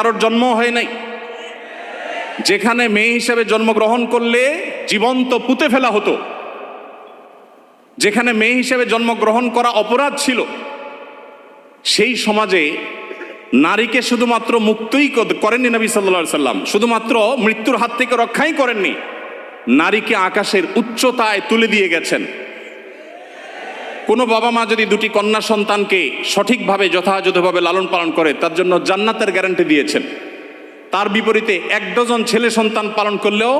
কারোর জন্ম হয় নাই, যেখানে মেয়ে হিসেবে জন্মগ্রহণ করলে জীবন্ত পুঁতে ফেলা হতো, যেখানে মেয়ে হিসেবে জন্মগ্রহণ করা অপরাধ ছিল, সেই সমাজে নারীকে শুধুমাত্র মুক্তই করেননি নবী সাল্লাল্লাহু আলাইহি সাল্লাম, শুধুমাত্র মৃত্যুর হাত থেকে রক্ষাই করেননি, নারীকে আকাশের উচ্চতায় তুলে দিয়ে গেছেন। কোনো বাবা মা যদি দুটি কন্যা সন্তানকে সঠিকভাবে যথাযথভাবে লালন পালন করে তার জন্য জান্নাতের গ্যারান্টি দিয়েছেন। তার বিপরীতে 1 ডজন ছেলে সন্তান পালন করলেও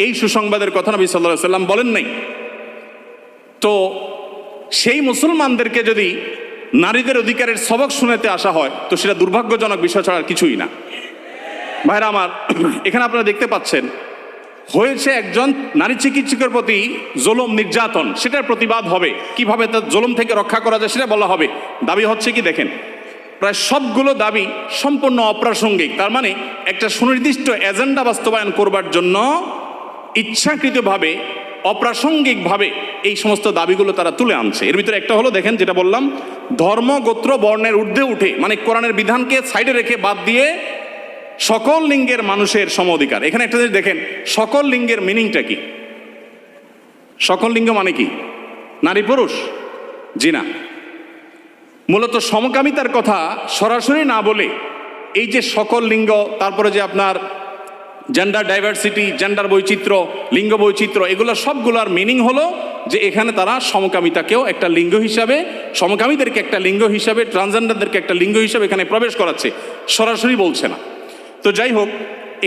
এই সুসংবাদের কথা নবী সাল্লাল্লাহু আলাইহি সাল্লাম বলেন নাই। তো সেই মুসলমানদেরকে যদি নারীদের অধিকারের সবক শুনাতে আসা হয় তো সেটা দুর্ভাগ্যজনক বিষয় ছাড়া আর কিছুই না। ভাইরা আমার, এখানে আপনারা দেখতে পাচ্ছেন হয়েছে একজন নারী চিকিৎসকের প্রতি জুলুম নির্যাতন, সেটার প্রতিবাদ হবে, কিভাবে তার জুলুম থেকে রক্ষা করা যায় সেটা বলা হবে। দাবি হচ্ছে কি দেখেন, প্রায় সবগুলো দাবি সম্পূর্ণ অপ্রাসঙ্গিক। তার মানে একটা সুনির্দিষ্ট এজেন্ডা বাস্তবায়ন করবার জন্য ইচ্ছাকৃতভাবে অপ্রাসঙ্গিকভাবে এই সমস্ত দাবিগুলো তারা তুলে আনছে। এর ভিতরে একটা হলো দেখেন, যেটা বললাম, ধর্ম গোত্র বর্ণের ঊর্ধ্বে উঠে, মানে কোরআনের বিধানকে সাইডে রেখে বাদ দিয়ে সকল লিঙ্গের মানুষের সম অধিকার। এখানে একটা জিনিস দেখেন, সকল লিঙ্গের মিনিংটা কি? সকল লিঙ্গ মানে কি? নারী পুরুষ? জি না, মূলত সমকামিতার কথা সরাসরি না বলে এই যে সকল লিঙ্গ, তারপরে যে আপনার জেন্ডার ডাইভার্সিটি, জেন্ডার বৈচিত্র্য, লিঙ্গ বৈচিত্র্য, এগুলো সবগুলোর মিনিং হলো যে এখানে তারা সমকামিতাকেও একটা লিঙ্গ হিসাবে, সমকামীদেরকে একটা লিঙ্গ হিসাবে, ট্রান্সজেন্ডারদেরকে একটা লিঙ্গ হিসাবে এখানে প্রবেশ করাচ্ছে, সরাসরি বলছে না। তো যাই হোক,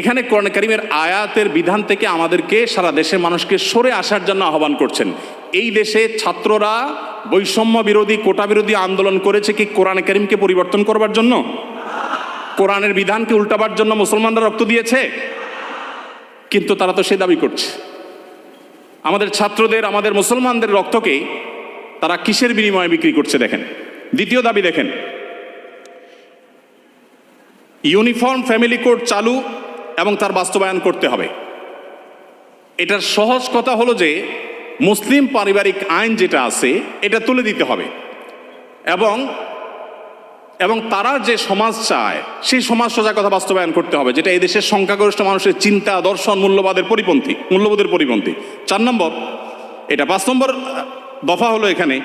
এখানে কোরআন কারীমের আয়াতের বিধান থেকে আমাদেরকে, সারা দেশের মানুষকে সরে আসার জন্য আহ্বান করছেন। এই দেশে ছাত্ররা বৈষম্য বিরোধী, কোটা বিরোধী আন্দোলন করেছে কি কোরআন কারীমকে পরিবর্তন করবার জন্য? কোরআনের বিধানকে উল্টাবার জন্য মুসলমানরা রক্ত দিয়েছে? কিন্তু তারা তো সে দাবি করছে। আমাদের ছাত্রদের, আমাদের মুসলমানদের রক্তকে তারা কিসের বিনিময়ে বিক্রি করছে দেখেন। দ্বিতীয় দাবি দেখেন, ইউনিফর্ম ফ্যামিলি কোড চালু এবং তার বাস্তবায়ন করতে হবে। এটার সহজ কথা হলো যে মুসলিম পারিবারিক আইন যেটা আছে এটা তুলে দিতে হবে, এবং তারা যে সমাজ চায় সেই সমাজ সোজা কথা বাস্তবায়ন করতে হবে, যেটা এই দেশের সংখ্যাগরিষ্ঠ মানুষের চিন্তা, দর্শন, মূল্যবোধের পরিপন্থী। 4 নম্বর, এটা 5 নম্বর দফা হলো এখানে,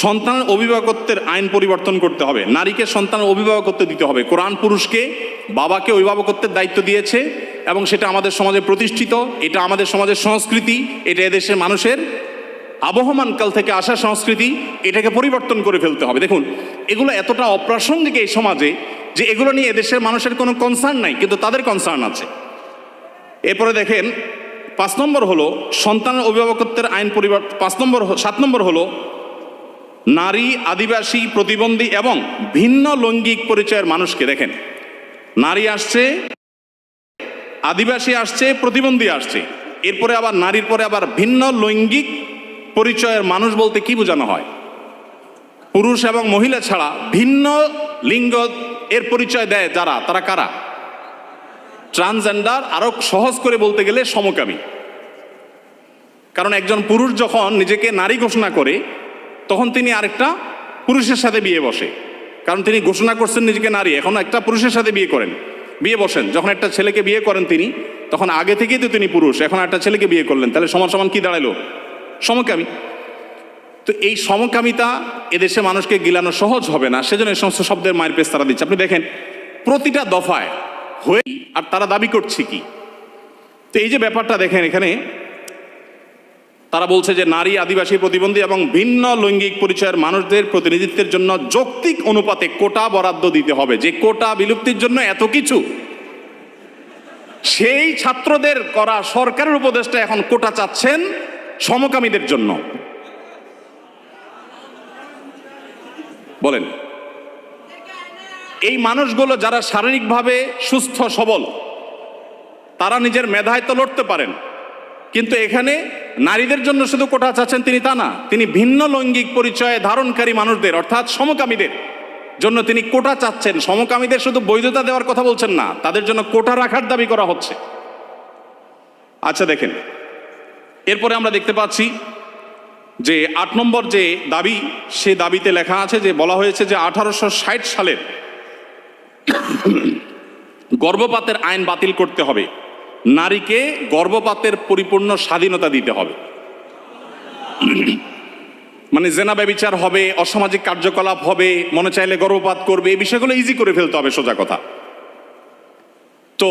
সন্তানের অভিভাবকত্বের আইন পরিবর্তন করতে হবে। নারীকে সন্তানের অভিভাবকত্ব দিতে হবে। কোরআন পুরুষকে, বাবাকে অভিভাবকত্বের দায়িত্ব দিয়েছে এবং সেটা আমাদের সমাজে প্রতিষ্ঠিত, এটা আমাদের সমাজের সংস্কৃতি, এটা এদেশের মানুষের আবহমান কাল থেকে আসা সংস্কৃতি, এটাকে পরিবর্তন করে ফেলতে হবে। দেখুন, এগুলো এতটা অপ্রাসঙ্গিক এই সমাজে যে এগুলো নিয়ে এদেশের মানুষের কোনো কনসার্ন নাই, কিন্তু তাদের কনসার্ন আছে। এরপরে দেখেন 5 নম্বর হলো সন্তানের অভিভাবকত্বের আইন পরিবর্তন। 7 নম্বর হলো নারী, আদিবাসী, প্রতিবন্ধী এবং ভিন্ন লৈঙ্গিক পরিচয়ের মানুষকে, দেখেন নারী আসছে, আদিবাসী আসছে, প্রতিবন্ধী আসছে, এরপরে আবার নারীর পরে আবার ভিন্ন লৈঙ্গিক পরিচয়ের মানুষ বলতে কি বোঝানো হয়? পুরুষ এবং মহিলা ছাড়া ভিন্ন লিঙ্গ এর পরিচয় দেয় যারা, তারা কারা? ট্রান্সজেন্ডার। আরো সহজ করে বলতে গেলে সমকামী। কারণ একজন পুরুষ যখন নিজেকে নারী ঘোষণা করে তখন তিনি আরেকটা পুরুষের সাথে বিয়ে বসে, কারণ তিনি ঘোষণা করছেন নিজেকে নারী, এখন একটা পুরুষের সাথে বিয়ে বসেন। যখন একটা ছেলেকে বিয়ে করেন তিনি, তখন আগে থেকেই তো তিনি পুরুষ, এখন একটা ছেলেকে বিয়ে করলেন, তাহলে সমান সমান কি দাঁড়ালো? সমকামী। তো এই সমকামিতা এদেশে মানুষকে গিলানো সহজ হবে না, সেজন্য এই সমস্ত শব্দের মায়ের পেশ তারা দিচ্ছে। আপনি দেখেন প্রতিটা দফায় হয়ে, আর তারা দাবি করছে কি? তো এই যে ব্যাপারটা দেখেন, এখানে তারা বলছে যে নারী, আদিবাসী, প্রতিবন্ধী এবং ভিন্ন লৈঙ্গিক পরিচয়ের মানুষদের প্রতিনিধিত্বের জন্য যৌক্তিক অনুপাতে কোটা বরাদ্দ দিতে হবে। যে কোটা বিলুপ্তির জন্য এত কিছু, সেই ছাত্রদের করা সরকারের উপদেষ্টা এখন কোটা চাচ্ছেন সমকামীদের জন্য। বলেন, এই মানুষগুলো যারা শারীরিকভাবে সুস্থ সবল, তারা নিজের মেধায় তো লড়তে পারেন, কিন্তু এখানে নারীদের জন্য শুধু কোটা চাচ্ছেন তিনি তা না, তিনি ভিন্ন লৈঙ্গিক পরিচয় ধারণকারী মানুষদের অর্থাৎ সমকামীদের জন্য তিনি কোটা চাচ্ছেন। সমকামীদের শুধু বৈধতা দেওয়ার কথা বলছেন না, তাদের জন্য কোটা রাখার দাবি করা হচ্ছে। আচ্ছা দেখেন, এরপরে আমরা দেখতে পাচ্ছি যে 8 নম্বর যে দাবি, সে দাবিতে লেখা আছে যে, বলা হয়েছে যে 1860 সালের গর্ভপাতের আইন বাতিল করতে হবে, নারীকে গর্ভপাতের পরিপূর্ণ স্বাধীনতা দিতে হবে। মানে জেনা ব্যভিচার হবে, অসামাজিক কার্যকলাপ হবে, মনে চাইলে গর্ভপাত করবে, এই বিষয়গুলো ইজি করে ফেলতে হবে, সোজা কথা। তো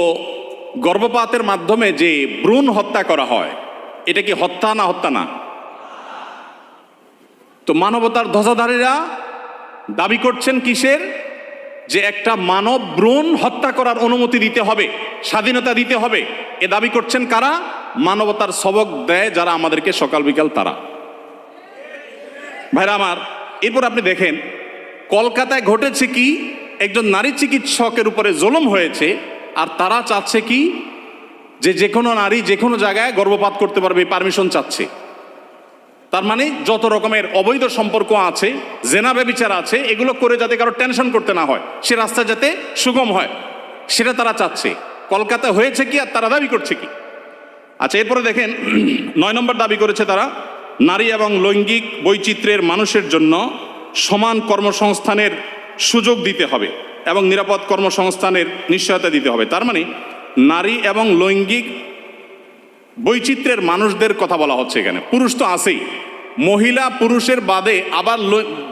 গর্ভপাতের মাধ্যমে যে ভ্রূণ হত্যা করা হয়, এটা কি হত্যা না হত্যা না? তো মানবতার ধ্বজাধারীরা দাবি করছেন কিসের? যে একটা মানব ভ্রূণ হত্যা করার অনুমতি দিতে হবে, স্বাধীনতা দিতে হবে। এ দাবি করছেন কারা? মানবতার সবক দেয় যারা আমাদেরকে সকাল বিকাল তারা। ভাইরা আমার, এরপর আপনি দেখেন কলকাতায় ঘটেছে কি, একজন নারী চিকিৎসকের উপরে জুলুম হয়েছে, আর তারা চাচ্ছে কি যে কোনো নারী যে কোনো জায়গায় গর্ভপাত করতে পারবে, পারমিশন চাচ্ছে। তার মানে যত রকমের অবৈধ সম্পর্ক আছে, জেনা ব্যভিচার আছে, এগুলো করে যাতে কারো টেনশন করতে না হয়, সে রাস্তা যাতে সুগম হয়, সেটা তারা চাচ্ছে। কলকাতা হয়েছে কি আর তারা দাবি করছে কি? আচ্ছা, এরপরে দেখেন 9 নম্বর দাবি করেছে তারা, নারী এবং লৈঙ্গিক বৈচিত্র্যের মানুষের জন্য সমান কর্মসংস্থানের সুযোগ দিতে হবে এবং নিরাপদ কর্মসংস্থানের নিশ্চয়তা দিতে হবে। তার মানে নারী এবং লৈঙ্গিক বৈচিত্র্যের মানুষদের কথা বলা হচ্ছে এখানে। পুরুষ তো আছেই, মহিলা পুরুষের বাদে আবার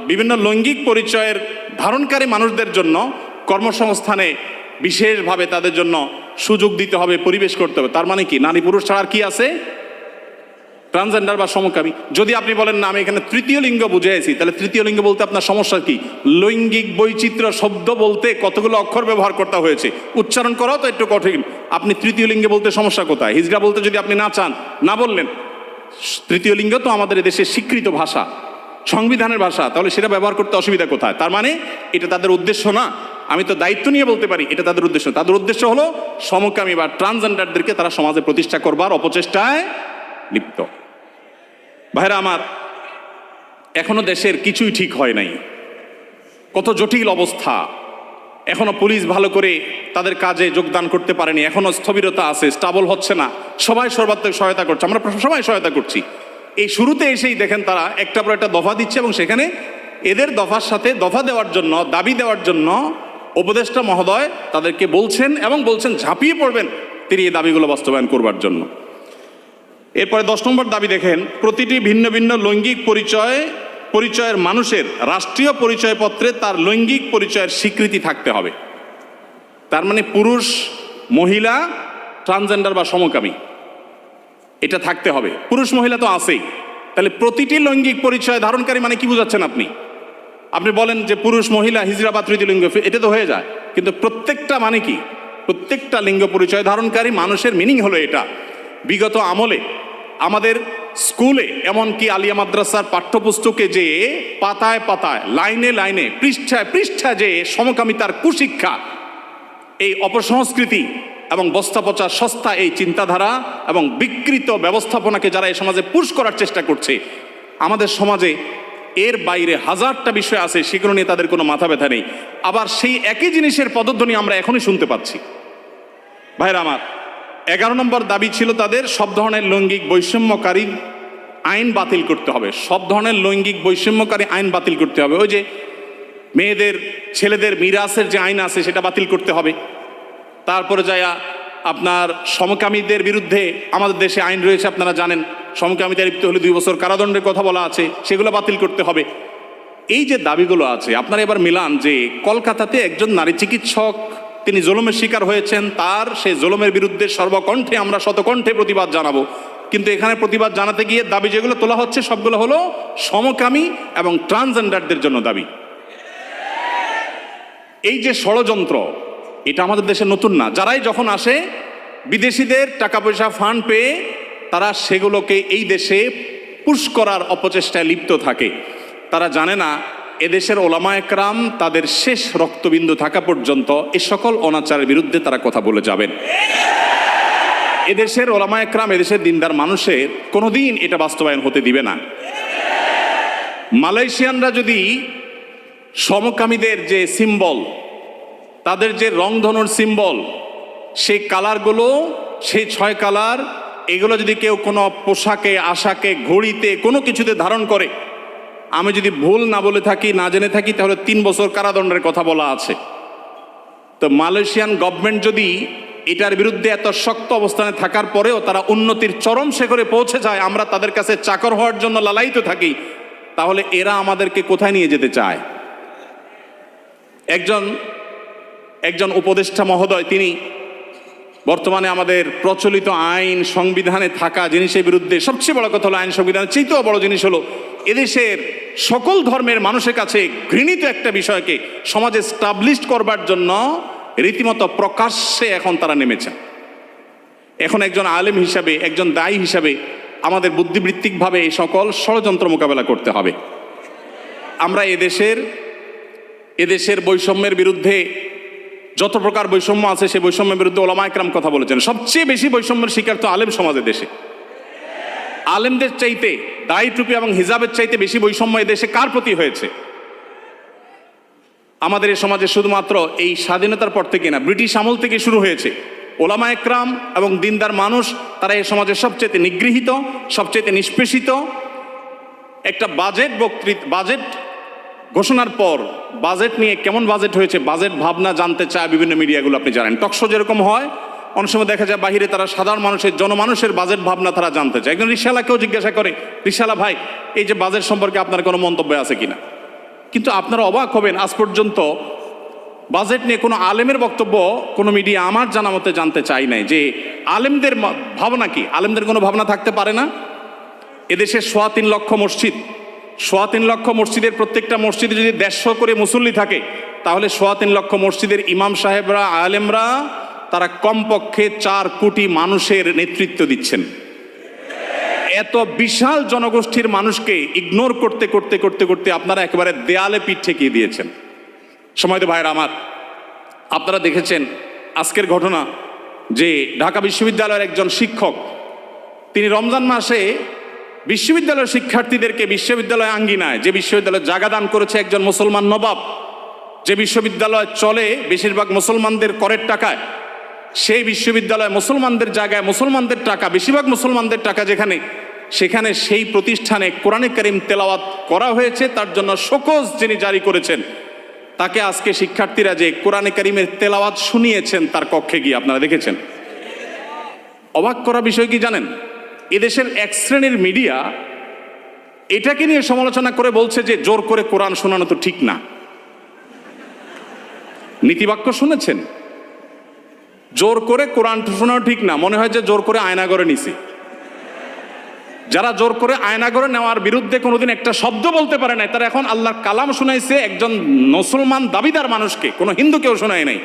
বিভিন্ন লৈঙ্গিক পরিচয়ের ধারণকারী মানুষদের জন্য কর্মসংস্থানে বিশেষভাবে তাদের জন্য সুযোগ দিতে হবে, পরিবেশ করতে হবে। তার মানে কি নারী পুরুষ ছাড়া আর কি আছে? ট্রান্সজেন্ডার বা সমকামী। যদি আপনি বলেন না আমি এখানে তৃতীয় লিঙ্গ বুঝেছি, তাহলে তৃতীয় লিঙ্গ বলতে আপনার সমস্যা কি? লৈঙ্গিক বৈচিত্র্য শব্দ বলতে কতগুলো অক্ষর ব্যবহার করতে হয়েছে, উচ্চারণ করাও তো একটু কঠিন। আপনি তৃতীয় লিঙ্গে বলতে সমস্যা কোথায়? হিজড়া বলতে যদি আপনি না চান, না বললেন। তৃতীয় লিঙ্গ তো আমাদের দেশের স্বীকৃত ভাষা, সংবিধানের ভাষা, তাহলে সেটা ব্যবহার করতে অসুবিধা কোথায়? তার মানে এটা তাদের উদ্দেশ্য না। আমি তো দায়িত্ব নিয়ে বলতে পারি এটা তাদের উদ্দেশ্য। তাদের উদ্দেশ্য হলো সমকামী বা ট্রান্সজেন্ডারদেরকে তারা সমাজে প্রতিষ্ঠা করবার অপচেষ্টায় লিপ্ত। ভাইরা আমার, এখনো দেশের কিছুই ঠিক হয় নাই, কত জটিল অবস্থা। এখনো পুলিশ ভালো করে তাদের কাজে যোগদান করতে পারেনি, এখনো স্থবিরতা আছে, স্টাবল হচ্ছে না। সবাই সর্বাত্মক সহায়তা করছে, আমরা সবাই সহায়তা করছি। এই শুরুতে এসেই দেখেন তারা একটা পর একটা দফা দিচ্ছে এবং সেখানে এদের দফার সাথে দফা দেওয়ার জন্য, দাবি দেওয়ার জন্য উপদেষ্টা মহোদয় তাদেরকে বলছেন এবং বলছেন ঝাঁপিয়ে পড়বেন তিনি এই দাবিগুলো বাস্তবায়ন করবার জন্য। এরপরে 10 নম্বর দাবি দেখেন, প্রতিটি ভিন্ন ভিন্ন লৈঙ্গিক পরিচয়ের মানুষের রাষ্ট্রীয় পরিচয়পত্রে তার লৈঙ্গিক পরিচয়ের স্বীকৃতি থাকতে হবে। তার মানে পুরুষ, মহিলা, ট্রান্সজেন্ডার বা সমকামী এটা থাকতে হবে। পুরুষ মহিলা তো আছেই, তাহলে প্রতিটি লৈঙ্গিক পরিচয় ধারণকারী মানে কি বোঝাচ্ছেন আপনি? আপনি বলেন যে পুরুষ, মহিলা, হিজড়া বা তৃতীয় লিঙ্গ, এটা তো হয়ে যায়। কিন্তু প্রত্যেকটা মানে কি? প্রত্যেকটা লিঙ্গ পরিচয় ধারণকারী মানুষের মিনিং হলো এটা। বিগত আমলে আমাদের স্কুলে, এমনকি আলিয়া মাদ্রাসার পাঠ্যপুস্তকে যে পাতায় পাতায়, লাইনে লাইনে, পৃষ্ঠায় পৃষ্ঠায় যে সমকামিতার কুশিক্ষা, এই অপসংস্কৃতি এবং বস্তাপচা সস্তা এই চিন্তাধারা এবং বিকৃত ব্যবস্থাপনাকে যারা এই সমাজে পুশ করার চেষ্টা করছে, আমাদের সমাজে এর বাইরে হাজারটা বিষয় আছে, সেগুলো নিয়ে তাদের কোনো মাথা ব্যথা নেই। আবার সেই একই জিনিসের পদধ্বনি আমরা এখনই শুনতে পাচ্ছি। ভাইরা আমার, 11 নম্বর দাবি ছিল তাদের, সব ধরনের লৈঙ্গিক বৈষম্যকারী আইন বাতিল করতে হবে। সব ধরনের লৈঙ্গিক বৈষম্যকারী আইন বাতিল করতে হবে। ওই যে মেয়েদের, ছেলেদের মিরাসের যে আইন আছে সেটা বাতিল করতে হবে। তারপরে যায়া আপনার সমকামীদের বিরুদ্ধে আমাদের দেশে আইন রয়েছে, আপনারা জানেন, সমকামিতা লিপ্ত হলে 2 বছর কারাদণ্ডের কথা বলা আছে, সেগুলো বাতিল করতে হবে। এই যে দাবিগুলো আছে, আপনারা এবার মিলান যে কলকাতাতে একজন নারী চিকিৎসক তিনি জুলুমের শিকার হয়েছেন, তার সেই জুলুমের বিরুদ্ধে সর্বকণ্ঠে আমরা শতকণ্ঠে প্রতিবাদ জানাবো। কিন্তু এখানে প্রতিবাদ জানাতে গিয়ে দাবি যেগুলো তোলা হচ্ছে সবগুলো হলো সমকামী এবং ট্রান্সজেন্ডারদের জন্য দাবি। এই যে ষড়যন্ত্র, এটা আমাদের দেশে নতুন না। যারাই যখন আসে বিদেশিদের টাকা পয়সা ফান্ড পেয়ে তারা সেগুলোকে এই দেশে পুশ করার অপচেষ্টায় লিপ্ত থাকে। তারা জানে না এদেশের ওলামা একরাম তাদের শেষ রক্তবিন্দু থাকা পর্যন্ত এ সকল অনাচারের বিরুদ্ধে তারা কথা বলে যাবেন। এদেশের ওলামা একরাম, এদেশের দিনদার মানুষের কোনোদিন এটা বাস্তবায়ন হতে দিবে না। মালয়েশিয়ানরা যদি সমকামীদের যে সিম্বল, তাদের যে রংধনুর সিম্বল, সেই কালারগুলো, সেই 6 কালার, এগুলো যদি কেউ কোনো পোশাকে, আশাকে, ঘড়িতে, কোনো কিছুতে ধারণ করে, আমি যদি ভুল না বলে থাকি, না জেনে থাকি, তাহলে 3 বছর কারাদণ্ডের কথা বলা আছে। তো মালয়েশিয়ান গভর্নমেন্ট যদি এটার বিরুদ্ধে এত শক্ত অবস্থানে থাকার পরেও তারা উন্নতির চরম শিখরে পৌঁছে যায়, আমরা তাদের কাছে চাকর হওয়ার জন্য লালায়িত থাকি, তাহলে এরা আমাদেরকে কোথায় নিয়ে যেতে চায়? একজন উপদেষ্টা মহোদয়, তিনি বর্তমানে আমাদের প্রচলিত আইন সংবিধানে থাকা জিনিসের বিরুদ্ধে, সবচেয়ে বড় কথা হলো আইন সংবিধানের চেয়েও বড় জিনিস হলো এদেশের সকল ধর্মের মানুষের কাছে ঘৃণিত একটা বিষয়কে সমাজে স্টাবলিশ করবার জন্য রীতিমতো প্রকাশ্যে এখন তারা নেমেছে। এখন একজন আলেম হিসাবে, একজন দায়ী হিসাবে আমাদের বুদ্ধিবৃত্তিকভাবে এই সকল ষড়যন্ত্র মোকাবেলা করতে হবে। আমরা এদেশের বৈষম্যের বিরুদ্ধে, যত প্রকার বৈষম্য আছে সেই বৈষম্যের বিরুদ্ধে ওলামা একরাম কথা বলেছেন। সবচেয়ে বেশি বৈষম্যের শিকার তো আলেম সমাজের দেশে। আলেমদের চাইতে, দায়ী টুপি এবং হিজাবের চাইতে বেশি বৈষম্য এদেশে কার প্রতি হয়েছে? আমাদের এই সমাজে শুধুমাত্র এই স্বাধীনতার পর থেকে না, ব্রিটিশ আমল থেকে শুরু হয়েছে। ওলামা একরাম এবং দিনদার মানুষ তারা এই সমাজের সবচেয়ে নিগৃহীত, সবচেয়ে নিষ্পেষিত। একটা বাজেট ঘোষণার পর বাজেট নিয়ে কেমন বাজেট হয়েছে, বাজেট ভাবনা জানতে চায় বিভিন্ন মিডিয়াগুলো। আপনি জানেন টকশো যেরকম হয়, অনেক সময় দেখা যায় বাহিরে তারা সাধারণ মানুষের, জনমানুষের বাজেট ভাবনা তারা জানতে চায়। একজন রিকশাওয়ালাকেও জিজ্ঞাসা করে, রিকশাওয়ালা ভাই, এই যে বাজেট সম্পর্কে আপনার কোনো মন্তব্য আছে কিনা? কিন্তু আপনারা অবাক হবেন, আজ পর্যন্ত বাজেট নিয়ে কোনো আলেমের বক্তব্য কোনো মিডিয়া আমার জানা মতে জানতে চাই নাই যে আলেমদের ভাবনা কি। আলেমদের কোনো ভাবনা থাকতে পারে না? এদেশে 3.25 লক্ষ মসজিদ, 3.25 লক্ষ মসজিদের প্রত্যেকটা মসজিদে যদি 150 করে মুসল্লি থাকে, তাহলে 3.25 লক্ষ মসজিদের ইমাম সাহেবরা, আলেমরা তারা কমপক্ষে 4 কোটি মানুষের নেতৃত্ব দিচ্ছেন। এত বিশাল জনগোষ্ঠীর মানুষকে ইগনোর করতে করতে করতে করতে আপনারা একেবারে দেয়ালে পিঠ ঠেকিয়ে দিয়েছেন। সময় তো ভাইরা আমার, আপনারা দেখেছেন আজকের ঘটনা যে ঢাকা বিশ্ববিদ্যালয়ের একজন শিক্ষক, তিনি রমজান মাসে বিশ্ববিদ্যালয়ের শিক্ষার্থীদেরকে বিশ্ববিদ্যালয় আঙ্গিনায়, যে বিশ্ববিদ্যালয় জায়গা দান করেছে একজন মুসলমান নবাব, যে বিশ্ববিদ্যালয় চলে বেশিরভাগ মুসলমানদের করের টাকায়, সেই বিশ্ববিদ্যালয় মুসলমানদের জায়গায়, মুসলমানদের টাকা, বেশিরভাগ মুসলমানদের টাকা যেখানে, সেখানে সেই প্রতিষ্ঠানে কোরআনে কারীম তেলাওয়াত করা হয়েছে। তার জন্য শোকজ যিনি জারি করেছেন, তাকে আজকে শিক্ষার্থীরা যে কোরআনে কারীমের তেলাওয়াত শুনিয়েছেন তার কক্ষে গিয়ে, আপনারা দেখেছেন। অবাক করা বিষয় কি জানেন? এদেশের এক শ্রেণীর মিডিয়া এটাকে নিয়ে সমালোচনা করে বলছে যে জোর করে কোরআন শোনানো তো ঠিক না। নীতিবাক্য শুনেছেন? জোর করে কোরআন শোনানো ঠিক না, মনে হয় যে জোর করে আয়নাগরে নিছে। যারা জোর করে আয়নাগরে নেওয়ার বিরুদ্ধে কোনোদিন একটা শব্দ বলতে পারে নাই, তারা এখন আল্লাহর কালাম শোনাইছে একজন মুসলমান দাবিদার মানুষকে, কোনো হিন্দুকেও শোনায় নাই,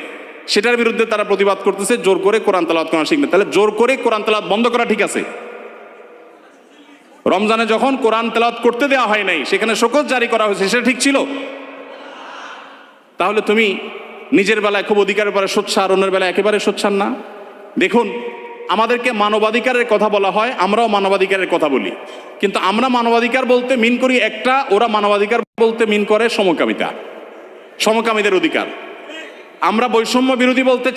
সেটার বিরুদ্ধে তারা প্রতিবাদ করতেছে জোর করে কোরআন তেলাওয়াত করা শিখবে। তাহলে জোর করে কোরআন তেলাওয়াত বন্ধ করা ঠিক আছে? রমজানে যখন কোরআন তেলাওয়াত করতে দেওয়া হয় নাই, সেখানে শোকজ জারি করা হয়েছে, সেটা ঠিক ছিল? তাহলে তুমি নিজের বেলায় খুব অধিকারের পরে সোচ্চার, অন্যের বেলায় একেবারে সোচ্চার না। দেখুন, আমাদেরকে মানবাধিকারের কথা বলা হয়, আমরাও মানবাধিকারের কথা বলি, কিন্তু আমরা মানবাধিকার বলতে মিন করি একটা, ওরা মানবাধিকার বলতে মিন করে সমকামিতা, সমকামীদের অধিকার। আমরা বৈষম্য বিরোধী বলতে